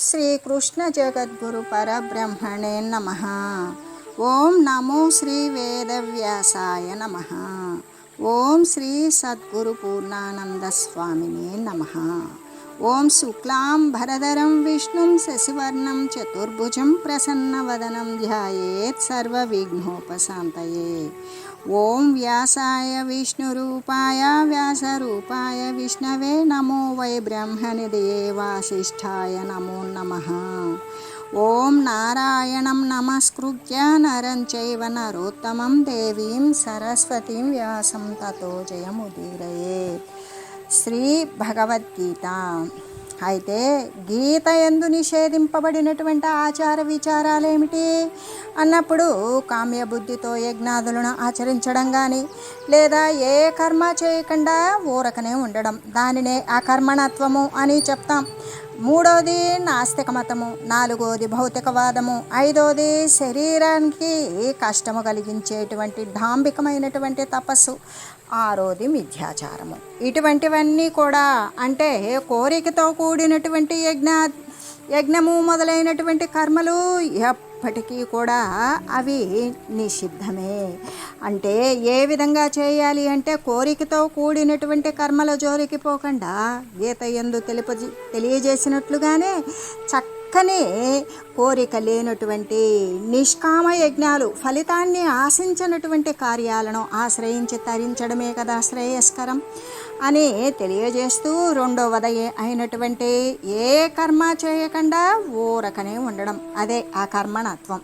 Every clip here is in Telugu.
శ్రీకృష్ణ జగద్గురు పరబ్రహ్మణే నమః. ఓం నమో శ్రీ వేదవ్యాసాయ నమః. ఓం శ్రీ సద్గురు పూర్ణానంద స్వామినే నమః. ఓం శుక్లాం భరధరం విష్ణుం శశివర్ణం చతుర్భుజం ప్రసన్నవదనం ధ్యాయేత్ సర్వవిఘ్నోపశాంతయే. ఓం వ్యాసాయ విష్ణురూపాయ వ్యాసరూపాయ విష్ణవే నమో వై బ్రహ్మనిధయే వాసిష్ఠాయ నమో నమః. ఓం నారాయణం నమస్కృత్య నరం చైవ నరోత్తమం దేవీం సరస్వతీం వ్యాసం తతో జయముదీరయేత్. శ్రీ భగవద్గీత. అయితే గీత యందు నిషేధింపబడినటువంటి ఆచార విచారాలేమిటి అన్నప్పుడు కామ్యబుద్ధితో యజ్ఞాదులను ఆచరించడం కానీ, లేదా ఏ కర్మ చేయకుండా ఊరకనే ఉండడం, దానినే అకర్మణత్వము అని చెప్తాం. మూడోది నాస్తిక మతము, నాలుగోది భౌతికవాదము, ఐదోది శరీరానికి కష్టము కలిగించేటువంటి డాంబికమైనటువంటి తపస్సు, ఆరోది మిథ్యాచారము. ఇటువంటివన్నీ కూడా అంటే కోరికతో కూడినటువంటి యజ్ఞము మొదలైనటువంటి కర్మలు ఎప్పటికీ కూడా అవి నిషిద్ధమే. అంటే ఏ విధంగా చేయాలి అంటే కోరికతో కూడినటువంటి కర్మల జోలికి పోకుండా గీత యందు తెలియజేసినట్లుగానే చక్కని కోరిక లేనటువంటి నిష్కామ యజ్ఞాలు, ఫలితాన్ని ఆశించినటువంటి కార్యాలను ఆశ్రయించి తరించడమే కదా శ్రేయస్కరం అని తెలియజేస్తూ, రెండవది అయినటువంటి ఏ కర్మ చేయకుండా ఊరకనే ఉండడం, అదే ఆ కర్మణత్వం.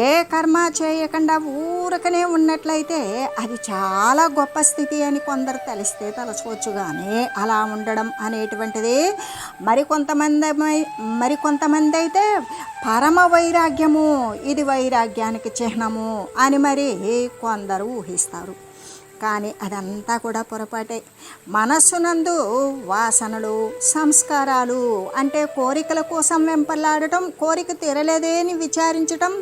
ఏ కర్మ చేయకుండా ఊరకనే ఉన్నట్లయితే అది చాలా గొప్ప స్థితి అని కొందరు తెలిస్తే తలచవచ్చు. కానీ అలా ఉండడం అనేటువంటిది మరికొంతమంది అయితే పరమ వైరాగ్యము, ఇది వైరాగ్యానికి చిహ్నము అని మరి కొందరు ఊహిస్తారు. కానీ అదంతా కూడా పొరపాటే. మనస్సునందు వాసనలు, సంస్కారాలు అంటే కోరికల కోసం వెంపర్లాడటం, కోరిక తీరలేదే అని విచారించటం,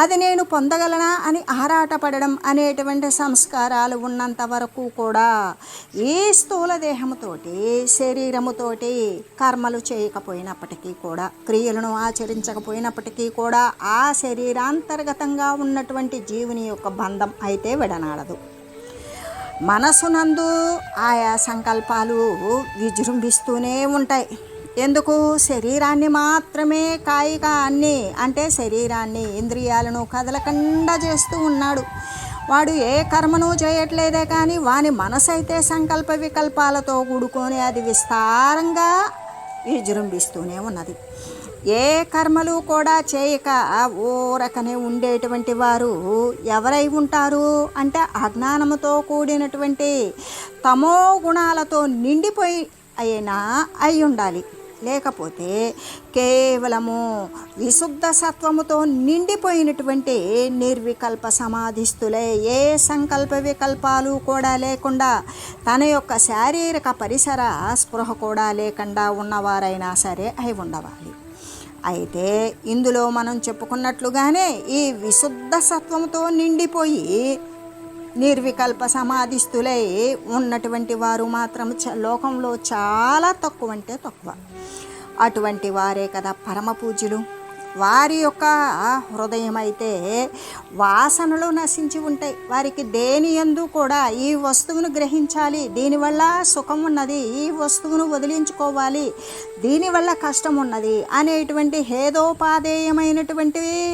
అది నేను పొందగలనా అని ఆరాటపడడం అనేటువంటి సంస్కారాలు ఉన్నంత వరకు కూడా ఈ స్థూల దేహముతోటి, శరీరముతోటి కర్మలు చేయకపోయినప్పటికీ కూడా, క్రియలను ఆచరించకపోయినప్పటికీ కూడా ఆ శరీరాంతర్గతంగా ఉన్నటువంటి జీవుని యొక్క బంధం అయితే విడనాడదు. మనసునందు ఆయా సంకల్పాలు విజృంభిస్తూనే ఉంటాయి. ఎందుకు? శరీరాన్ని మాత్రమే కాయిక అన్నీ అంటే శరీరాన్ని, ఇంద్రియాలను కదలకుండా చేస్తూ ఉన్నాడు. వాడు ఏ కర్మను చేయట్లేదే కానీ వాని మనసు అయితే సంకల్ప వికల్పాలతో కూడుకొని అది విస్తారంగా విజృంభిస్తూనే ఉన్నది. ఏ కర్మలు కూడా చేయక ఊరకనే ఉండేటువంటి వారు ఎవరై ఉంటారు అంటే అజ్ఞానముతో కూడినటువంటి తమో గుణాలతో నిండిపోయి అయినా అయి ఉండాలి. లేకపోతే కేవలము విశుద్ధ సత్వముతో నిండిపోయినటువంటి నిర్వికల్ప సమాధిస్థులే, ఏ సంకల్ప వికల్పాలు కూడా లేకుండా తన యొక్క శారీరక పరిసర స్పృహ కూడా లేకుండా ఉన్నవారైనా సరే అయి ఉండవాలి. అయితే ఇందులో మనం చెప్పుకున్నట్లుగానే ఈ విశుద్ధ సత్వంతో నిండిపోయి నిర్వికల్ప సమాధిస్థులై ఉన్నటువంటి వారు మాత్రం లోకంలో చాలా తక్కువ అంటే తక్కువ. అటువంటి వారే కదా పరమ పూజ్యులు. వారి యొక్క హృదయం అయితే వాసనలు నశించి ఉంటాయి. వారికి దేని యందు కూడా ఈ వస్తువును గ్రహించాలి, దీనివల్ల సుఖం ఉన్నది, ఈ వస్తువును వదిలించుకోవాలి, దీనివల్ల కష్టం ఉన్నది అనేటువంటి హేదోపాదేయమైనటువంటివి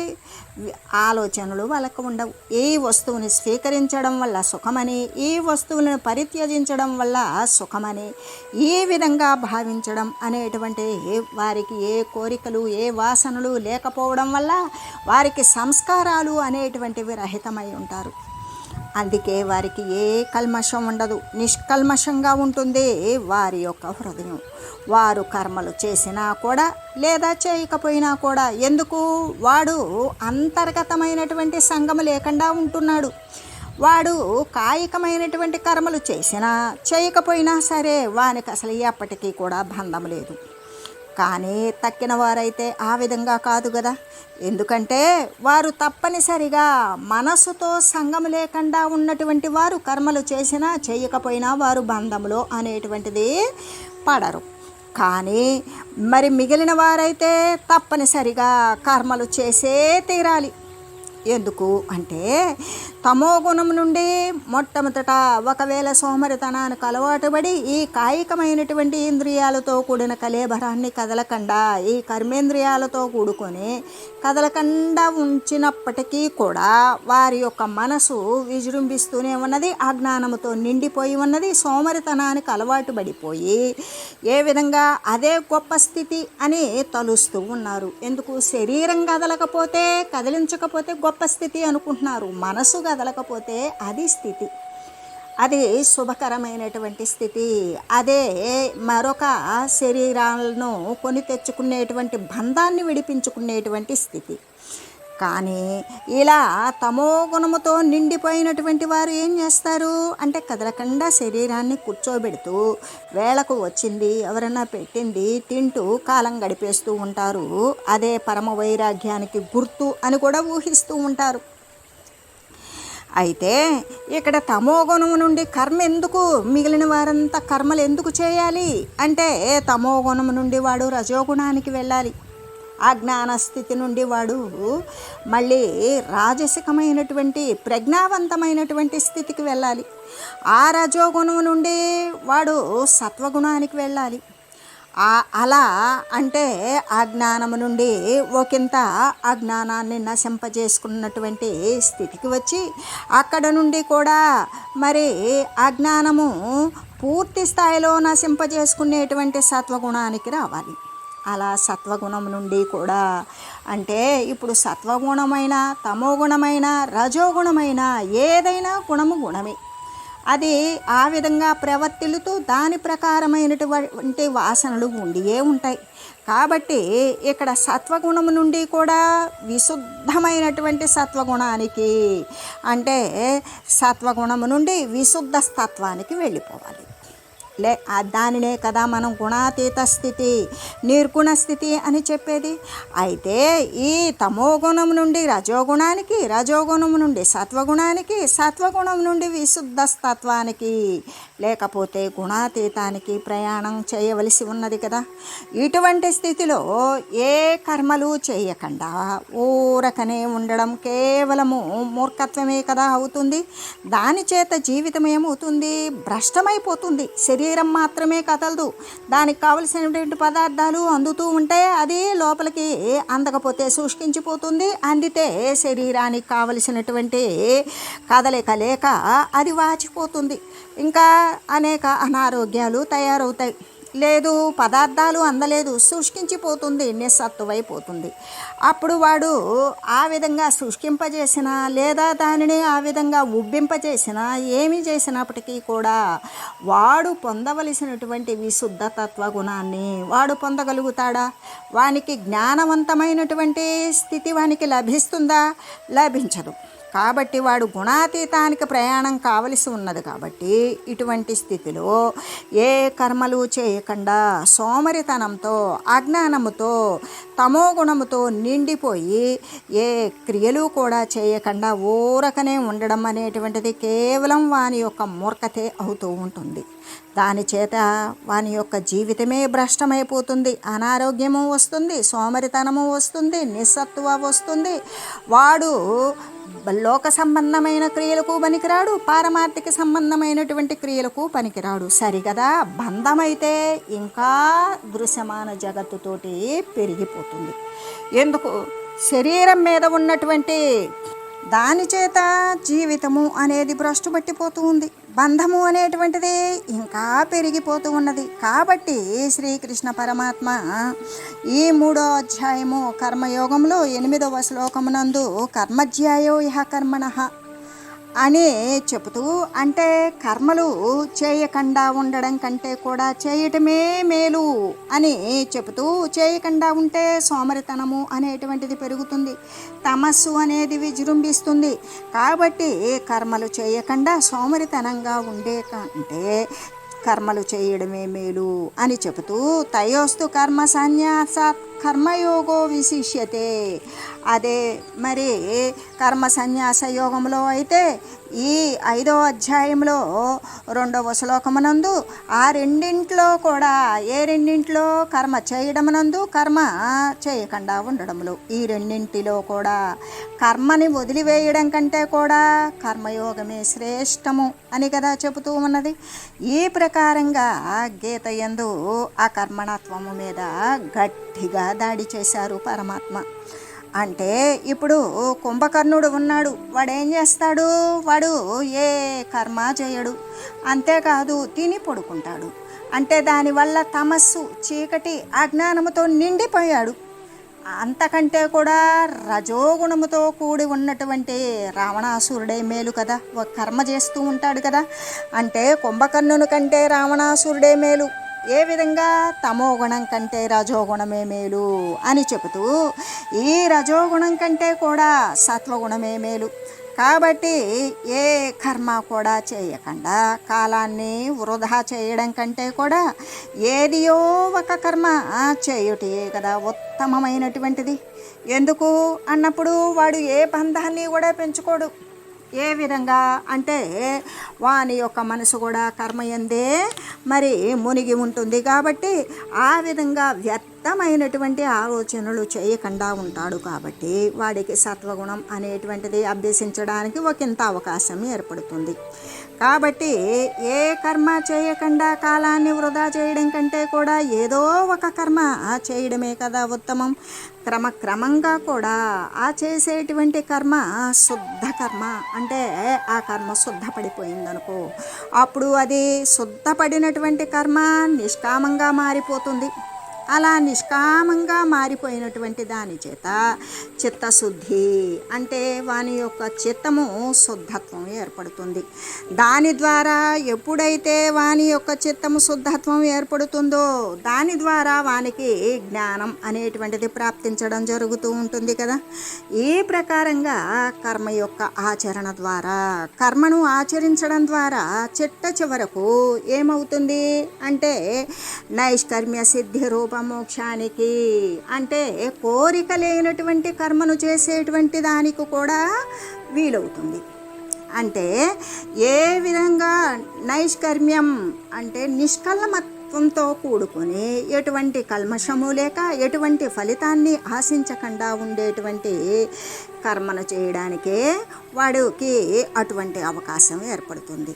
ఆలోచనలు వాళ్ళకు ఉండవు. ఈ వస్తువుని స్వీకరించడం వల్ల సుఖమని, ఈ వస్తువులను పరిత్యజించడం వల్ల సుఖమని ఈ విధంగా భావించడం అనేటువంటి వారికి ఏ కోరికలు, ఏ వాసనలు లేకపోవడం వల్ల వారికి సంస్కారాలు అనేటువంటివి రహితమై ఉంటారు. అందుకే వారికి ఏ కల్మషం ఉండదు, నిష్కల్మషంగా ఉంటుంది వారి యొక్క హృదయం. వారు కర్మలు చేసినా కూడా లేదా చేయకపోయినా కూడా, ఎందుకు? వాడు అంతర్గతమైనటువంటి సంగము లేకుండా ఉంటున్నాడు. వాడు కాయికమైనటువంటి కర్మలు చేసినా చేయకపోయినా సరే వానికి అసలు ఎప్పటికీ కూడా బంధం లేదు. కానీ తక్కిన వారైతే ఆ విధంగా కాదు కదా. ఎందుకంటే వారు తప్పనిసరిగా మనసుతో సంగము లేకుండా ఉన్నటువంటి వారు కర్మలు చేసినా చేయకపోయినా వారు బంధములో అనేటువంటిది పడరు. కానీ మరి మిగిలిన వారైతే తప్పనిసరిగా కర్మలు చేసే తీరాలి. ఎందుకు అంటే తమో గుణం నుండి మొట్టమొదట ఒకవేళ సోమరితనానికి అలవాటు పడి ఈ కాయికమైనటువంటి ఇంద్రియాలతో కూడిన కలేబరాన్ని కదలకుండా ఈ కర్మేంద్రియాలతో కూడుకొని కదలకుండా ఉంచినప్పటికీ కూడా వారి యొక్క మనసు విజృంభిస్తూనే ఉన్నది, అజ్ఞానంతో నిండిపోయి ఉన్నది, సోమరితనానికి అలవాటు పడిపోయి ఏ విధంగా అదే గొప్ప స్థితి అని తలుస్తూ ఉన్నారు. ఎందుకు? శరీరం కదలకపోతే కదిలించకపోతే గొప్ప స్థితి అనుకుంటున్నారు. మనసు కదలకపోతే అది స్థితి, అది శుభకరమైనటువంటి స్థితి, అదే మరొక శరీరాలను కొని తెచ్చుకునేటువంటి బంధాన్ని విడిపించుకునేటువంటి స్థితి. కానీ ఇలా తమో గుణముతో నిండిపోయినటువంటి వారు ఏం చేస్తారు అంటే కదలకుండా శరీరాన్ని కూర్చోబెడుతూ వేళకు వచ్చింది ఎవరైనా పెట్టింది తింటూ కాలం గడిపేస్తూ ఉంటారు. అదే పరమ వైరాగ్యానికి గుర్తు అని కూడా ఊహిస్తూ ఉంటారు. అయితే ఇక్కడ తమో గుణము నుండి కర్మ ఎందుకు, మిగిలిన వారంతా కర్మలు ఎందుకు చేయాలి అంటే తమో గుణము నుండి వాడు రజోగుణానికి వెళ్ళాలి. అజ్ఞాన స్థితి నుండి వాడు మళ్ళీ రాజసికమైనటువంటి ప్రజ్ఞావంతమైనటువంటి స్థితికి వెళ్ళాలి. ఆ రజోగుణం నుండి వాడు సత్వగుణానికి వెళ్ళాలి. అలా అంటే అజ్ఞానము నుండి ఒకంత అజ్ఞానాన్ని నశింపజేసుకున్నటువంటి స్థితికి వచ్చి అక్కడ నుండి కూడా మరి అజ్ఞానము పూర్తి స్థాయిలో నశింపజేసుకునేటువంటి సత్వగుణానికి రావాలి. అలా సత్వగుణం నుండి కూడా అంటే ఇప్పుడు సత్వగుణమైన తమోగుణమైన రజోగుణమైన ఏదైనా గుణము గుణమే, అది ఆ విధంగా ప్రవర్తిల్లుతూ దాని ప్రకారమైనటువంటి వాసనలు ఉండియే ఉంటాయి. కాబట్టి ఇక్కడ సత్వగుణము నుండి కూడా విశుద్ధమైనటువంటి సత్వగుణానికి అంటే సత్వగుణము నుండి విశుద్ధ తత్వానికి వెళ్ళిపోవాలి. దానినే కదా మనం గుణాతీత స్థితి నిర్గుణ స్థితి అని చెప్పేది. అయితే ఈ తమోగుణం నుండి రజోగుణానికి, రజోగుణం నుండి సత్వగుణానికి, సత్వగుణం నుండి విశుద్ధ తత్వానికి లేకపోతే గుణాతీతానికి ప్రయాణం చేయవలసి ఉన్నది కదా. ఇటువంటి స్థితిలో ఏ కర్మలు చేయకుండా ఊరకనే ఉండడం కేవలము మూర్ఖత్వమే కదా అవుతుంది. దాని చేత జీవితం ఏమవుతుంది? భ్రష్టమైపోతుంది. శరీరం మాత్రమే కదలదు, దానికి కావలసినటువంటి పదార్థాలు అందుతూ ఉంటే అది లోపలికి అందకపోతే శుష్కించిపోతుంది, అందితే శరీరానికి కావలసినటువంటి కదలిక లేక అది వాచిపోతుంది, ఇంకా అనేక అనారోగ్యాలు తయారవుతాయి. లేదు పదార్థాలు అందలేదు, శుష్కించిపోతుంది, నిస్సత్తువైపోతుంది. అప్పుడు వాడు ఆ విధంగా శుష్కింపజేసినా లేదా దానిని ఆ విధంగా ఉబ్బింపజేసినా ఏమి చేసినప్పటికీ కూడా వాడు పొందవలసినటువంటి విశుద్ధ తత్వగుణాన్ని వాడు పొందగలుగుతాడా? వానికి జ్ఞానవంతమైనటువంటి స్థితి వానికి లభిస్తుందా? లభించదు. కాబట్టి వాడు గుణాతీతానికి ప్రయాణం కావలసి ఉన్నది. కాబట్టి ఇటువంటి స్థితిలో ఏ కర్మలు చేయకుండా సోమరితనంతో అజ్ఞానముతో తమో గుణముతో నిండిపోయి ఏ క్రియలు కూడా చేయకుండా ఊరకనే ఉండడం అనేటువంటిది కేవలం వాని యొక్క మూర్ఖతే అవుతూ ఉంటుంది. దాని చేత వాని యొక్క జీవితమే భ్రష్టమైపోతుంది, అనారోగ్యము వస్తుంది, సోమరితనము వస్తుంది, నిస్సత్తువ వస్తుంది. వాడు లోక సంబంధమైన క్రియలకు పనికిరాడు, పారమార్థిక సంబంధమైనటువంటి క్రియలకు పనికిరాడు. సరిగదా? బంధమైతే ఇంకా దృశ్యమాన జగత్తుతోటి పెరిగిపోతుంది. ఎందుకు? శరీరం మీద ఉన్నటువంటి దాని చేత జీవితము అనేది భ్రష్టు పట్టిపోతూ ఉంది, బంధము అనేటువంటిది ఇంకా పెరిగిపోతూ ఉన్నది. కాబట్టి శ్రీకృష్ణ పరమాత్మ ఈ 3వ అధ్యాయము కర్మయోగంలో 8వ శ్లోకమునందు కర్మజ్యాయో ఇహ కర్మణః అని చెబుతూ, అంటే కర్మలు చేయకుండా ఉండడం కంటే కూడా చేయటమే మేలు అని చెబుతూ, చేయకుండా ఉంటే సోమరితనము అనేటువంటిది పెరుగుతుంది, తమస్సు అనేది విజృంభిస్తుంది. కాబట్టి కర్మలు చేయకుండా సోమరితనంగా ఉండే కంటే కర్మలు చేయడమే మేలు అని చెబుతూ, తయోస్తు కర్మ సన్యాసాత్ కర్మయోగో విశిష్యతే. అదే మరి కర్మ సన్యాస యోగంలో అయితే ఈ 5వ అధ్యాయంలో 2వ శ్లోకమునందు ఆ రెండింట్లో కూడా ఏ రెండింట్లో కర్మ చేయడమునందు కర్మ చేయకుండా ఉండడములు ఈ రెండింటిలో కూడా కర్మని వదిలివేయడం కంటే కూడా కర్మయోగమే శ్రేష్టము అని కదా చెబుతూ ఉన్నది. ఈ ప్రకారంగా గీత యందు ఆ కర్మణత్వము మీద గట్టిగా దాడి చేశారు పరమాత్మ. అంటే ఇప్పుడు కుంభకర్ణుడు ఉన్నాడు, వాడు ఏం చేస్తాడు? వాడు ఏ కర్మ చేయడు, అంతేకాదు తిని పడుకుంటాడు. అంటే దానివల్ల తమస్సు చీకటి అజ్ఞానముతో నిండిపోయాడు. అంతకంటే కూడా రజోగుణముతో కూడి ఉన్నటువంటి రావణాసురుడే మేలు కదా, ఒక కర్మ చేస్తూ ఉంటాడు కదా. అంటే కుంభకర్ణుని కంటే రావణాసురుడే మేలు. ఏ విధంగా? తమోగుణం కంటే రజోగుణమే మేలు అని చెబుతూ ఈ రజోగుణం కంటే కూడా సత్వగుణమే మేలు. కాబట్టి ఏ కర్మ కూడా చేయకుండా కాలాన్ని వృధా చేయడం కంటే కూడా ఏదియో ఒక కర్మ చేయుటే కదా ఉత్తమమైనటువంటిది. ఎందుకు అన్నప్పుడు వాడు ఏ బంధాన్ని కూడా పెంచుకోడు. ఏ విధంగా అంటే వాని యొక్క మనసు కూడా కర్మయందే మరి మునిగి ఉంటుంది. కాబట్టి ఆ విధంగా వ్యర్థమైనటువంటి ఆలోచనలు చేయకుండా ఉంటాడు. కాబట్టి వాడికి సత్వగుణం అనేటువంటిది అభ్యసించడానికి ఒకంత అవకాశం ఏర్పడుతుంది. కాబట్టి ఏ కర్మ చేయకుండా కాలాన్ని వృధా చేయడం కంటే కూడా ఏదో ఒక కర్మ చేయడమే కదా ఉత్తమం. క్రమక్రమంగా కూడా ఆ చేసేటువంటి కర్మ శుద్ధ కర్మ. అంటే ఆ కర్మ శుద్ధపడిపోయిందనుకో, అప్పుడు అది శుద్ధపడినటువంటి కర్మ నిష్కామంగా మారిపోతుంది. అలా నిష్కామంగా మారిపోయినటువంటి దాని చేత చిత్తశుద్ధి అంటే వాని యొక్క చిత్తము శుద్ధత్వం ఏర్పడుతుంది. దాని ద్వారా ఎప్పుడైతే వాని యొక్క చిత్తము శుద్ధత్వం ఏర్పడుతుందో దాని ద్వారా వానికి జ్ఞానం అనేటువంటిది ప్రాప్తించడం జరుగుతూ ఉంటుంది కదా. ఈ ప్రకారంగా కర్మ యొక్క ఆచరణ ద్వారా కర్మను ఆచరించడం ద్వారా చిట్ట చివరకు ఏమవుతుంది అంటే నైష్కర్మ్య సిద్ధి రూప మోక్షానికి అంటే కోరిక లేనటువంటి కర్మను చేసేటువంటి దానికి కూడా వీలవుతుంది. అంటే ఏ విధంగా నైష్కర్మ్యం అంటే నిష్కల్మత్వంతో కూడుకొని ఎటువంటి కల్మషము లేక ఎటువంటి ఫలితాన్ని ఆశించకుండా ఉండేటువంటి కర్మను చేయడానికే వాడికి అటువంటి అవకాశం ఏర్పడుతుంది.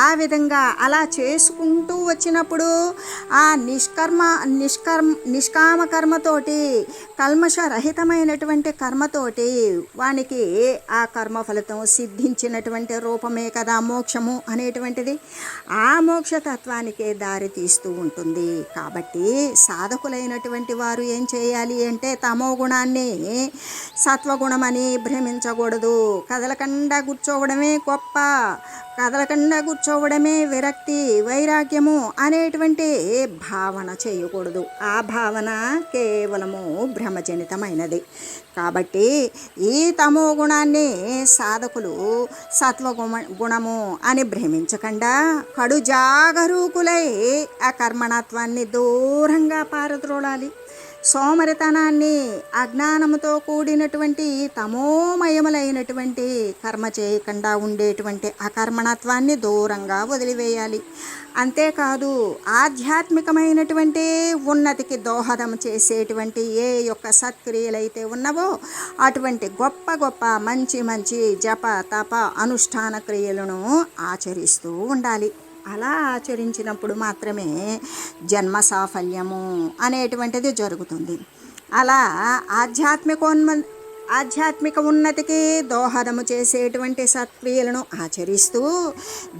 ఆ విధంగా అలా చేసుకుంటూ వచ్చినప్పుడు ఆ నిష్కామ కర్మతోటి కల్మషరహితమైనటువంటి కర్మతోటి వానికి ఆ కర్మ ఫలితం సిద్ధించినటువంటి రూపమే కదా మోక్షము అనేటువంటిది. ఆ మోక్షతత్వానికే దారి తీస్తూ ఉంటుంది. కాబట్టి సాధకులైనటువంటి వారు ఏం చేయాలి అంటే తమో గుణాన్ని సత్వగుణమని భ్రమించకూడదు. కదలకుండా కూర్చోవడమే గొప్ప, కదలకుండా కూర్చోవడమే విరక్తి వైరాగ్యము అనేటువంటి భావన చేయకూడదు. ఆ భావన కేవలము భ్రమజనితమైనది. కాబట్టి ఈ తమో గుణాన్ని సాధకులు గుణము అని భ్రమించకుండా కడు జాగరూకులై ఆ కర్మణత్వాన్ని దూరంగా పారద్రోలాలి. సోమరితనాన్ని అజ్ఞానముతో కూడినటువంటి తమోమయములైనటువంటి కర్మ చేయకుండా ఉండేటువంటి అకర్మణత్వాన్ని దూరంగా వదిలివేయాలి. అంతేకాదు ఆధ్యాత్మికమైనటువంటి ఉన్నతికి దోహదం చేసేటువంటి ఏ యొక్క సత్క్రియలైతే ఉన్నవో అటువంటి గొప్ప గొప్ప మంచి మంచి జప తప అనుష్ఠాన క్రియలను ఆచరిస్తూ ఉండాలి. అలా ఆచరించినప్పుడు మాత్రమే జన్మ సాఫల్యము అనేటువంటిది జరుగుతుంది. అలా ఆధ్యాత్మిక ఉన్నతికి దోహదము చేసేటువంటి సత్క్రియలను ఆచరిస్తూ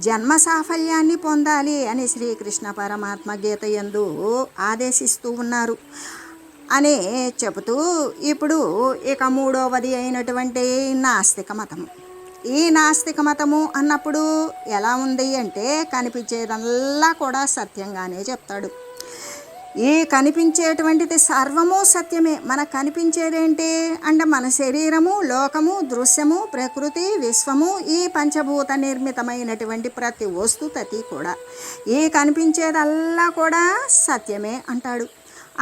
జన్మ సాఫల్యాన్ని పొందాలి అని శ్రీకృష్ణ పరమాత్మ గీత యందు ఆదేశిస్తూ ఉన్నారు అని చెబుతూ ఇప్పుడు ఇక 3వది అయినటువంటి నాస్తిక మతము. ఈ నాస్తిక మతము అన్నప్పుడు ఎలా ఉంది అంటే కనిపించేదల్లా కూడా సత్యంగానే చెప్తాడు. ఈ కనిపించేటువంటిది సర్వము సత్యమే. మనకు కనిపించేదేంటి అంటే మన శరీరము, లోకము, దృశ్యము, ప్రకృతి, విశ్వము, ఈ పంచభూత నిర్మితమైనటువంటి ప్రతి వస్తుతతి కూడా ఈ కనిపించేదల్లా కూడా సత్యమే అంటాడు.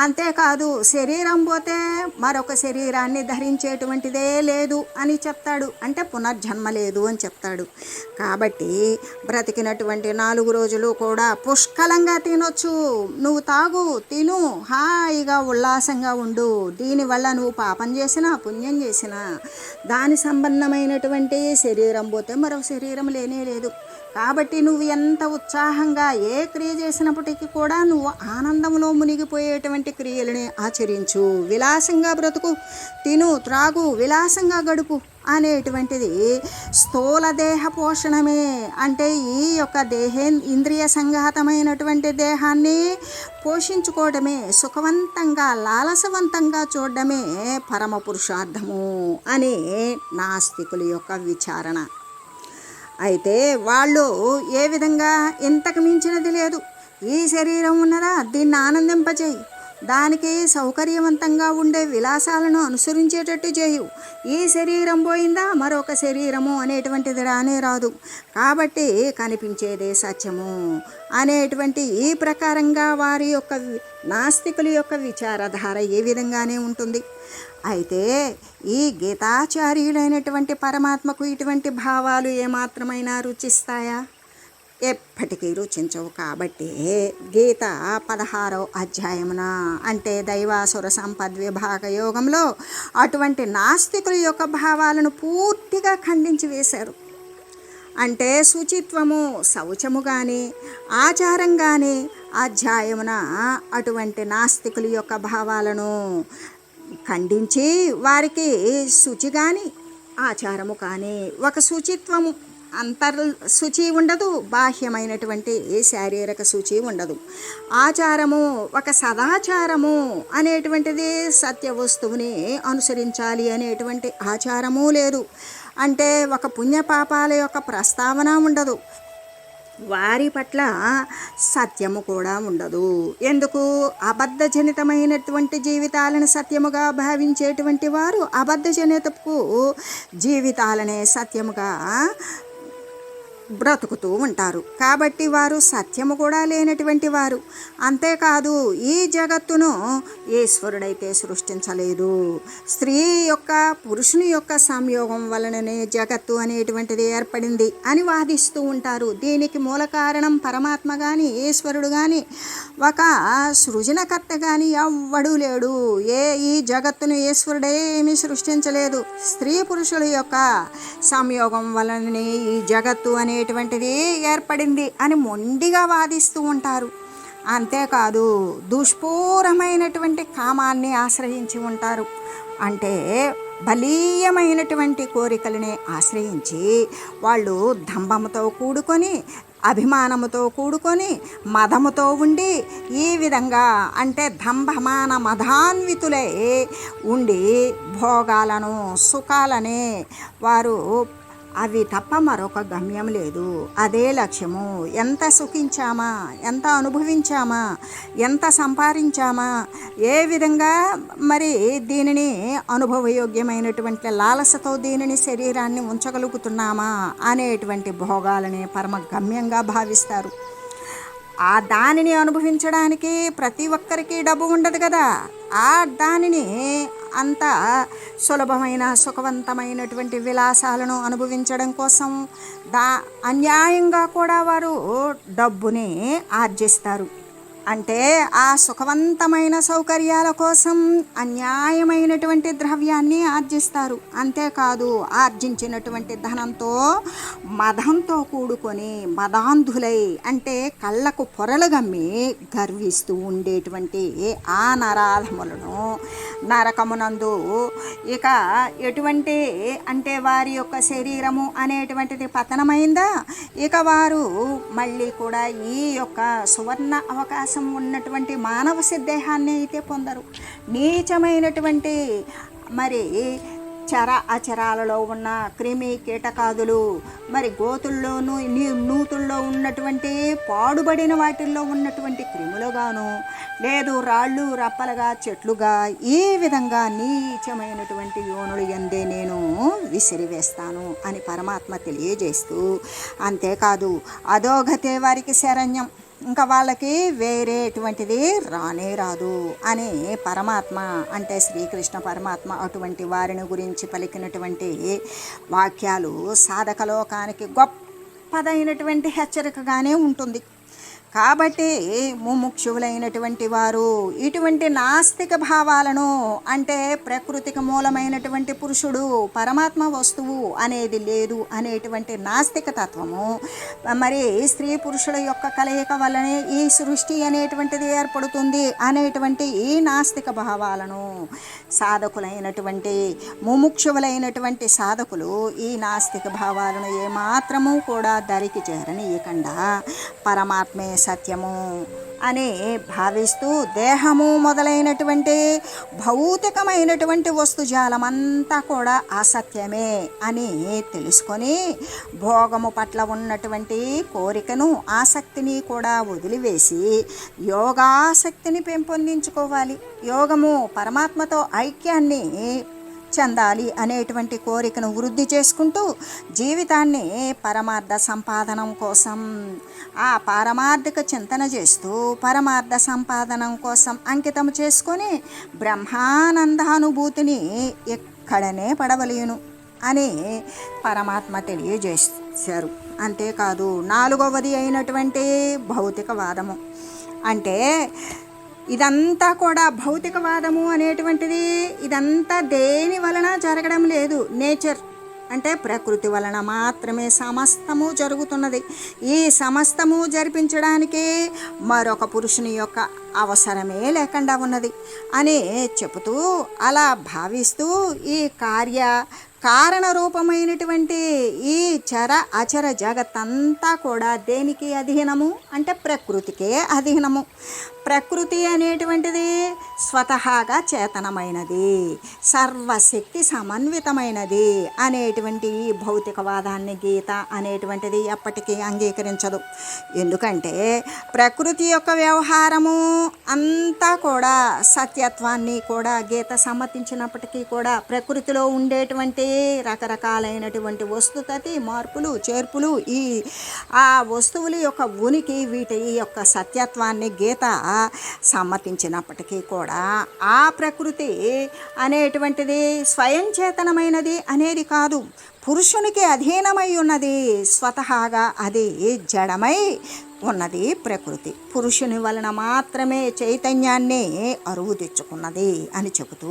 అంతేకాదు శరీరం పోతే మరొక శరీరాన్ని ధరించేటువంటిదే లేదు అని చెప్తాడు. అంటే పునర్జన్మ లేదు అని చెప్తాడు. కాబట్టి బ్రతికినటువంటి 4 రోజులు కూడా పుష్కలంగా తినొచ్చు. నువ్వు తాగు, తిను, హాయిగా ఉల్లాసంగా ఉండు. దీనివల్ల నువ్వు పాపం చేసినా పుణ్యం చేసినా దాని సంబంధమైనటువంటి శరీరం పోతే మరొక శరీరం లేనే లేదు. కాబట్టి నువ్వు ఎంత ఉత్సాహంగా ఏ క్రియ చేసినప్పటికీ కూడా నువ్వు ఆనందంలో మునిగిపోయేటువంటి క్రియలని ఆచరించు. విలాసంగా బ్రతుకు, తిను, త్రాగు, విలాసంగా గడుపు అనేటువంటిది స్థూల దేహ పోషణమే. అంటే ఈ యొక్క ఇంద్రియ సంఘాతమైనటువంటి దేహాన్ని పోషించుకోవడమే, సుఖవంతంగా లాలసవంతంగా చూడడమే పరమ పురుషార్థము అని నాస్తికుల యొక్క విచారణ. అయితే వాళ్ళు ఏ విధంగా ఇంతకు మించినది లేదు, ఈ శరీరం ఉన్నదా దీన్ని ఆనందింపచేయి, దానికి సౌకర్యవంతంగా ఉండే విలాసాలను అనుసరించేటట్టు చేయు, ఈ శరీరం పోయిందా మరొక శరీరము అనేటువంటిది రానే రాదు, కాబట్టి కనిపించేదే సత్యము అనేటువంటి ఈ ప్రకారంగా వారి యొక్క నాస్తికుల యొక్క విచారధార ఏ విధంగానే ఉంటుంది. అయితే ఈ గీతాచార్యులైనటువంటి పరమాత్మకు ఇటువంటి భావాలు ఏమాత్రమైనా రుచిస్తాయా? ఎప్పటికీ రుచించవు. కాబట్టి గీత 16వ అధ్యాయమున అంటే దైవాసుర సంపద్విభాగ యోగంలో అటువంటి నాస్తికుల యొక్క భావాలను పూర్తిగా ఖండించి వేశారు. అంటే శుచిత్వము, శౌచము కానీ ఆచారం కానీ అధ్యాయమున అటువంటి నాస్తికుల యొక్క భావాలను ఖండించి వారికి శుచి కానీ ఆచారము కానీ ఒక శుచిత్వము శుచి ఉండదు, బాహ్యమైనటువంటి శారీరక శుచి ఉండదు. ఆచారము ఒక సదాచారము అనేటువంటిది సత్య వస్తువుని అనుసరించాలి అనేటువంటి ఆచారము లేదు. అంటే ఒక పుణ్యపాపాల యొక్క ప్రస్తావన ఉండదు. వారి పట్ల సత్యము కూడా ఉండదు. ఎందుకు? అబద్ధజనితమైనటువంటి జీవితాలను సత్యముగా భావించేటువంటి వారు అబద్ధజనితపు జీవితాలనే సత్యముగా బ్రతుకుతూ ఉంటారు. కాబట్టి వారు సత్యము కూడా లేనటువంటి వారు. అంతేకాదు ఈ జగత్తును ఈశ్వరుడైతే సృష్టించలేదు. స్త్రీ యొక్క పురుషుని యొక్క సంయోగం వలననే జగత్తు అనేటువంటిది ఏర్పడింది అని వాదిస్తూ ఉంటారు. దీనికి మూల కారణం పరమాత్మ కానీ ఈశ్వరుడు కానీ ఒక సృజనకర్త కానీ ఎవ్వడూ లేడు. ఈ జగత్తును ఈశ్వరుడే ఏమీ సృష్టించలేదు. స్త్రీ పురుషుల యొక్క సంయోగం వలననే ఈ జగత్తు అనేటువంటిది ఏర్పడింది అని మొండిగా వాదిస్తూ ఉంటారు. అంతేకాదు దుష్పూరమైనటువంటి కామాన్ని ఆశ్రయించి ఉంటారు. అంటే బలీయమైనటువంటి కోరికలని ఆశ్రయించి వాళ్ళు దంభముతో కూడుకొని అభిమానముతో కూడుకొని మదముతో ఉండి ఈ విధంగా అంటే దంభమాన మదాన్వితులై ఉండి భోగాలను సుఖాలనే వారు అవి తప్ప మరొక గమ్యం లేదు. అదే లక్ష్యము. ఎంత సుఖించామా, ఎంత అనుభవించామా, ఎంత సంపాదించామా, ఏ విధంగా మరి దీనిని అనుభవయోగ్యమైనటువంటి లాలసతో దీనిని శరీరాన్ని ఉంచగలుగుతున్నామా అనేటువంటి భోగాలని పరమ గమ్యంగా భావిస్తారు. ఆ దానిని అనుభవించడానికి ప్రతి ఒక్కరికి డబ్బు ఉండదు కదా. ఆ దానిని అంత సులభమైన సుఖవంతమైనటువంటి విలాసాలను అనుభవించడం కోసం అన్యాయంగా కూడా వారు డబ్బుని ఆర్జిస్తారు. అంటే ఆ సుఖవంతమైన సౌకర్యాల కోసం అన్యాయమైనటువంటి ద్రవ్యాన్ని ఆర్జిస్తారు. అంతేకాదు ఆర్జించినటువంటి ధనంతో మదంతో కూడుకొని మదాంధులై అంటే కళ్ళకు పొరలు గమ్మి గర్విస్తూ ఉండేటువంటి ఆ నరాధములను నరకమునందు ఇక ఎటువంటి అంటే వారి యొక్క శరీరము అనేటువంటిది పతనమైందా, ఇక వారు మళ్ళీ కూడా ఈ యొక్క సువర్ణ అవకాశం ఉన్నటువంటి మానవ సిద్ధేహాన్ని అయితే పొందరు. నీచమైనటువంటి మరి చర అచరాలలో ఉన్న క్రిమి కీటకాదులు మరి గోతుల్లోనూ నూతుల్లో ఉన్నటువంటి పాడుబడిన వాటిల్లో ఉన్నటువంటి క్రిములుగాను లేదు రాళ్ళు రప్పలుగా చెట్లుగా ఈ విధంగా నీచమైనటువంటి యోనులు యందే నేను విసిరివేస్తాను అని పరమాత్మ తెలియజేస్తూ, అంతేకాదు అధోగతే వారికి శరణ్యం. ఇంకా వాళ్ళకి వేరేటువంటిది రానే రాదు అని పరమాత్మ అంటే శ్రీకృష్ణ పరమాత్మ అటువంటి వారిని గురించి పలికినటువంటి వాక్యాలు సాధకలోకానికి గొప్పదైనటువంటి హెచ్చరికగానే ఉంటుంది. కాబట్టి ముముక్షువులైనటువంటి వారు ఇటువంటి నాస్తిక భావాలను అంటే ప్రకృతికి మూలమైనటువంటి పురుషుడు పరమాత్మ వస్తువు అనేది లేదు అనేటువంటి నాస్తిక తత్వము, మరి స్త్రీ పురుషుల యొక్క కలయిక వల్లనే ఈ సృష్టి అనేటువంటిది ఏర్పడుతుంది అనేటువంటి ఈ నాస్తిక భావాలను సాధకులైనటువంటి ముముక్షువులైనటువంటి సాధకులు ఈ నాస్తిక భావాలను ఏమాత్రము కూడా దరికి చేరనీయకుండా పరమాత్మే సత్యము అని భావిస్తూ దేహము మొదలైనటువంటి భౌతికమైనటువంటి వస్తుజాలమంతా కూడా అసత్యమే అని తెలుసుకొని భోగము పట్ల ఉన్నటువంటి కోరికను ఆసక్తిని కూడా వదిలివేసి యోగాసక్తిని పెంపొందించుకోవాలి. యోగము పరమాత్మతో ఐక్యాన్ని చెందాలి అనేటువంటి కోరికను వృద్ధి చేసుకుంటూ జీవితాన్ని పరమార్థ సంపాదనం కోసం ఆ పారమార్థిక చింతన చేస్తూ పరమార్థ సంపాదనం కోసం అంకితం చేసుకొని బ్రహ్మానందానుభూతిని ఎక్కడనే పడవలేను అని పరమాత్మ తెలియజేశారు. అంతేకాదు 4వది అయినటువంటి భౌతికవాదము అంటే ఇదంతా కూడా భౌతికవాదము అనేటువంటిది ఇదంతా దేని వలన జరగడం లేదు. నేచర్ అంటే ప్రకృతి వలన మాత్రమే సమస్తము జరుగుతున్నది. ఈ సమస్తము జరిపించడానికి మరొక పురుషుని యొక్క అవసరమే లేకుండా ఉన్నది అని చెబుతూ అలా భావిస్తూ ఈ కారణ రూపమైనటువంటి ఈ చర అచర జగత్తంతా కూడా దేనికి అధీనము అంటే ప్రకృతికే అధీనము. ప్రకృతి అనేటువంటిది స్వతహాగా చేతనమైనది, సర్వశక్తి సమన్వితమైనది అనేటువంటి ఈ భౌతికవాదాన్ని గీత అనేటువంటిది ఎప్పటికీ అంగీకరించదు. ఎందుకంటే ప్రకృతి యొక్క వ్యవహారము అంతా కూడా సత్యత్వాన్ని కూడా గీత సమ్మతించినప్పటికీ కూడా ప్రకృతిలో ఉండేటువంటి రకరకాలైనటువంటి వస్తుతతి మార్పులు చేర్పులు ఆ వస్తువుల యొక్క ఉనికి వీటి యొక్క సత్యత్వాన్ని గీత సమ్మతించినప్పటికీ కూడా ఆ ప్రకృతి అనేటువంటిది స్వయం చేతనమైనది అనేది కాదు, పురుషునికి అధీనమై ఉన్నది. స్వతహాగా అది జడమై ఉన్నది ప్రకృతి. పురుషుని వలన మాత్రమే చైతన్యాన్ని అరువు తెచ్చుకున్నది అని చెబుతూ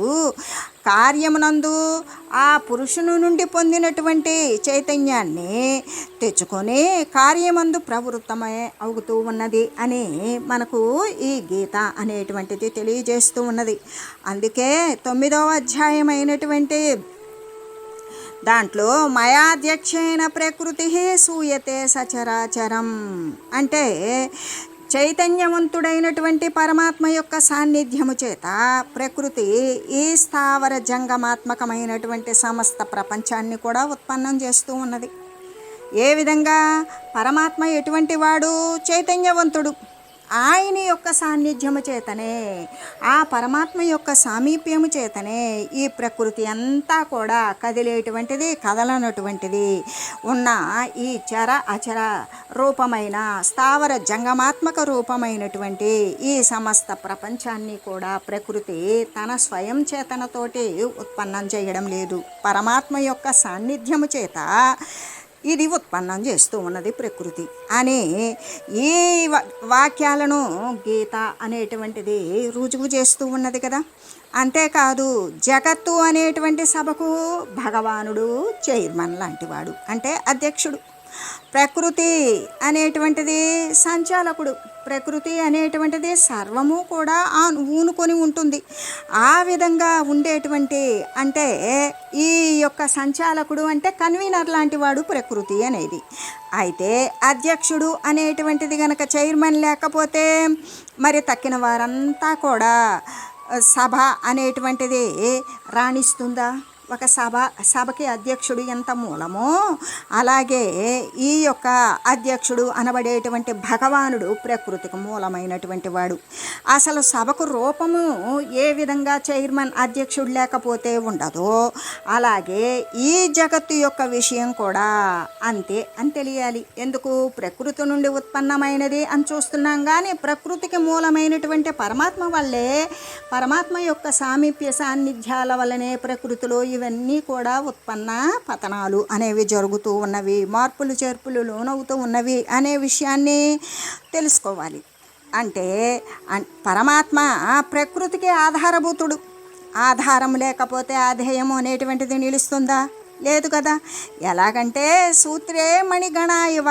కార్యమునందు ఆ పురుషుని నుండి పొందినటువంటి చైతన్యాన్ని తెచ్చుకొని కార్యమందు ప్రవృత్తమై అవుతూ ఉన్నది అని మనకు ఈ గీత అనేటువంటిది తెలియజేస్తూ ఉన్నది. అందుకే 9వ అధ్యాయం అయినటువంటి దాంట్లో మయాధ్యక్షేణ ప్రకృతి సూయతే సచరాచరం అంటే చైతన్యవంతుడైనటువంటి పరమాత్మ యొక్క సాన్నిధ్యము చేత ప్రకృతి ఈ స్థావర జంగమాత్మకమైనటువంటి సమస్త ప్రపంచాన్ని కూడా ఉత్పన్నం చేస్తూ ఉన్నది. ఏ విధంగా? పరమాత్మ ఎటువంటి వాడు? చైతన్యవంతుడు. ఆయన యొక్క సాన్నిధ్యము చేతనే ఆ పరమాత్మ యొక్క సామీప్యము చేతనే ఈ ప్రకృతి అంతా కూడా కదిలేటువంటిది కదలనటువంటిది ఉన్న ఈ చర అచర రూపమైన స్థావర జంగమాత్మక రూపమైనటువంటి ఈ సమస్త ప్రపంచాన్ని కూడా ప్రకృతి తన స్వయం చేతనతోటి ఉత్పన్నం చేయడం లేదు, పరమాత్మ యొక్క సాన్నిధ్యము చేత ఇది ఉత్పన్నం చేస్తూ ఉన్నది ప్రకృతి అని ఈ వాక్యాలను గీత అనేటువంటిది రుజువు చేస్తూ ఉన్నది కదా. అంతేకాదు జగత్తు అనేటువంటి సభకు భగవానుడు చైర్మన్ లాంటివాడు అంటే అధ్యక్షుడు, ప్రకృతి అనేటువంటిది సంచాలకుడు, ప్రకృతి అనేటువంటిది సర్వము కూడా ఊనుకొని ఉంటుంది. ఆ విధంగా ఉండేటువంటి అంటే ఈ యొక్క సంచాలకుడు అంటే కన్వీనర్ లాంటి వాడు ప్రకృతి అనేది. అయితే అధ్యక్షుడు అనేటువంటిది కనుక చైర్మన్ లేకపోతే మరి తక్కిన వారంతా కూడా సభ అనేటువంటిది రాణిస్తుందా? ఒక సభకి అధ్యక్షుడు ఎంత మూలమో అలాగే ఈ యొక్క అధ్యక్షుడు అనబడేటువంటి భగవానుడు ప్రకృతికి మూలమైనటువంటి వాడు. అసలు సభకు రూపము ఏ విధంగా చైర్మన్ అధ్యక్షుడు లేకపోతే ఉండదో అలాగే ఈ జగత్తు యొక్క విషయం కూడా అంతే అని తెలియాలి. ఎందుకు? ప్రకృతి నుండి ఉత్పన్నమైనది అని చూస్తున్నాం, కానీ ప్రకృతికి మూలమైనటువంటి పరమాత్మ వల్లే, పరమాత్మ యొక్క సామీప్య సాన్నిధ్యాల వల్లనే ప్రకృతిలో ఇవన్నీ కూడా ఉత్పన్న పతనాలు అనేవి జరుగుతూ ఉన్నవి, మార్పులు చేర్పులు లోనవుతూ ఉన్నవి అనే విషయాన్ని తెలుసుకోవాలి. అంటే పరమాత్మ ప్రకృతికి ఆధారభూతుడు. ఆధారం లేకపోతే ఆధేయము అనేటువంటిది నిలుస్తుందా? లేదు కదా. ఎలాగంటే సూత్రే మణిగణాయివ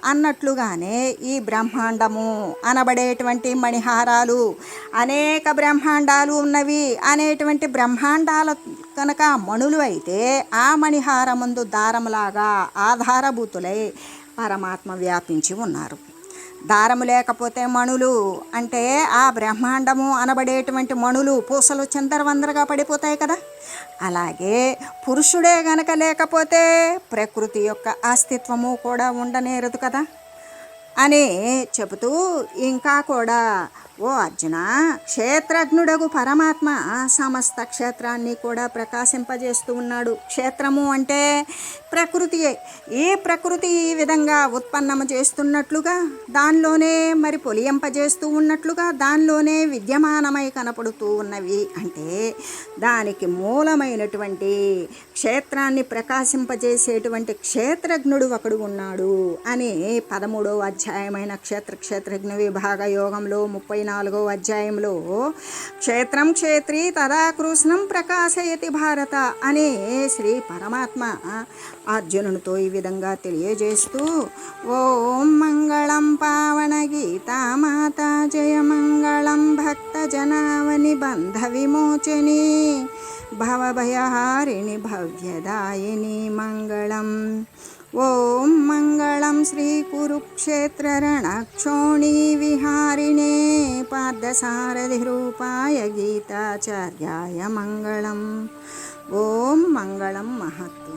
అన్నట్లుగానే ఈ బ్రహ్మాండము అనబడేటువంటి మణిహారాలు, అనేక బ్రహ్మాండాలు ఉన్నవి అనేటువంటి బ్రహ్మాండాల కనుక మణులు అయితే ఆ మణిహారముందు దారములాగా ఆధారభూతులై పరమాత్మ వ్యాపించి ఉన్నారు. దారము లేకపోతే మణులు అంటే ఆ బ్రహ్మాండము అనబడేటువంటి మణులు పూసలు చిందరవందరగా పడిపోతాయి కదా. అలాగే పురుషుడే గనక లేకపోతే ప్రకృతి యొక్క అస్తిత్వము కూడా ఉండనేరదు కదా అని చెబుతూ ఇంకా కూడా, ఓ అర్జున, క్షేత్రజ్ఞుడగు పరమాత్మ సమస్త క్షేత్రాన్ని కూడా ప్రకాశింపజేస్తూ ఉన్నాడు. క్షేత్రము అంటే ప్రకృతియే. ఈ ప్రకృతి ఈ విధంగా ఉత్పన్నము చేస్తున్నట్లుగా, దానిలోనే మరి పొలియంపజేస్తూ ఉన్నట్లుగా, దానిలోనే విద్యమానమై కనపడుతూ ఉన్నవి. అంటే దానికి మూలమైనటువంటి క్షేత్రాన్ని ప్రకాశింపజేసేటువంటి క్షేత్రజ్ఞుడు ఒకడు ఉన్నాడు అని 13వ అధ్యాయమైన క్షేత్రజ్ఞ విభాగ యోగంలో 34వ అధ్యాయంలో క్షేత్రం క్షేత్రీ తదా కృష్ణం ప్రకాశయతి భారత అనే శ్రీ పరమాత్మ అర్జునునితో ఈ విధంగా తెలియజేస్తూ, ఓం మంగళం పావన గీతామాత, జయ మంగళం భక్త జనావని బంధ విమోచని, భవభయహారిణి భవ్యదాయిని మంగళం. ఓం మంగళం శ్రీ కురుక్షేత్ర రణక్షోణీ విహారిణే, పార్థసారథి రూపాయ గీతాచార్యాయ మంగళం. ఓం మంగళం మహత్తు.